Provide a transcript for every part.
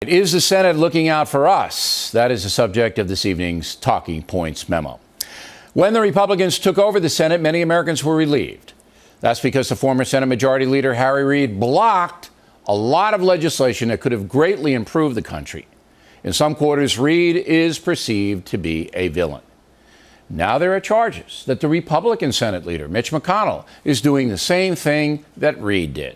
Is the Senate looking out for us? That is the subject of this evening's Talking Points memo. When the Republicans took over the Senate, many Americans were relieved. That's because the former Senate Majority Leader Harry Reid blocked a lot of legislation that could have greatly improved the country. In some quarters, Reid is perceived to be a villain. Now there are charges that the Republican Senate leader, Mitch McConnell, is doing the same thing that Reid did.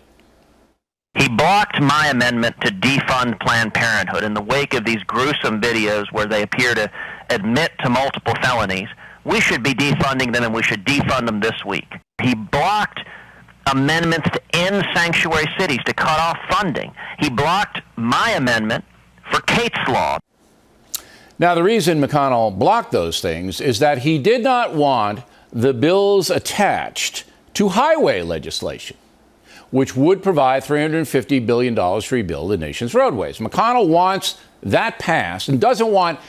He blocked my amendment to defund Planned Parenthood in the wake of these gruesome videos where they appear to admit to multiple felonies. We should be defunding them, and we should defund them this week. He blocked amendments to end sanctuary cities, to cut off funding. He blocked my amendment for Kate's Law. Now, the reason McConnell blocked those things is that he did not want the bills attached to highway legislation, which would provide $350 billion to rebuild the nation's roadways. McConnell wants that passed and doesn't want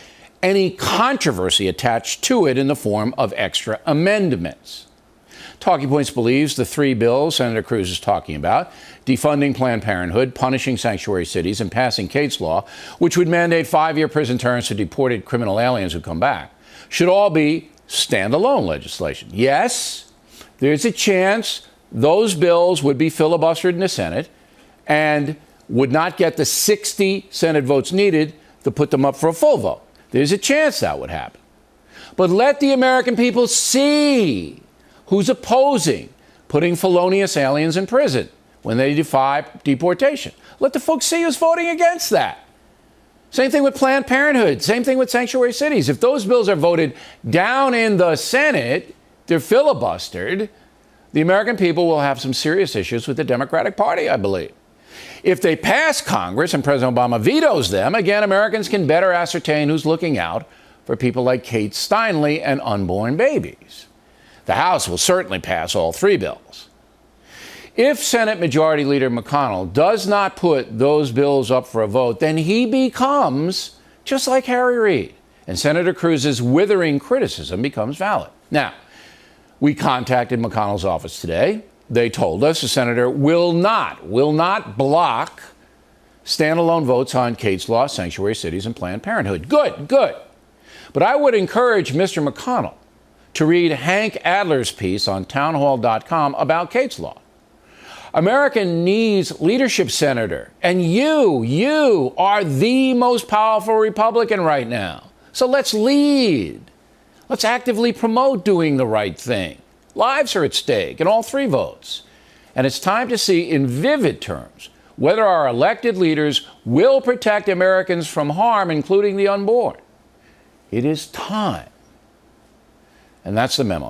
any controversy attached to it in the form of extra amendments. Talking Points believes the three bills Senator Cruz is talking about, defunding Planned Parenthood, punishing sanctuary cities, and passing Kate's Law, which would mandate 5-year prison terms for deported criminal aliens who come back, should all be standalone legislation. Yes, there's a chance those bills would be filibustered in the Senate and would not get the 60 Senate votes needed to put them up for a full vote. There's a chance that would happen. But let the American people see who's opposing putting felonious aliens in prison when they defy deportation. Let the folks see who's voting against that. Same thing with Planned Parenthood. Same thing with sanctuary cities. If those bills are voted down in the Senate, they're filibustered, the American people will have some serious issues with the Democratic Party, I believe. If they pass Congress and President Obama vetoes them, again, Americans can better ascertain who's looking out for people like Kate Steinle and unborn babies. The House will certainly pass all three bills. If Senate Majority Leader McConnell does not put those bills up for a vote, then he becomes just like Harry Reid, and Senator Cruz's withering criticism becomes valid. Now, we contacted McConnell's office today. They told us the senator will not block standalone votes on Kate's Law, sanctuary cities, and Planned Parenthood. Good. But I would encourage Mr. McConnell to read Hank Adler's piece on townhall.com about Kate's Law. America needs leadership, Senator, and you are the most powerful Republican right now. So let's lead. Let's actively promote doing the right thing. Lives are at stake in all three votes. And it's time to see in vivid terms whether our elected leaders will protect Americans from harm, including the unborn. It is time. And that's the memo.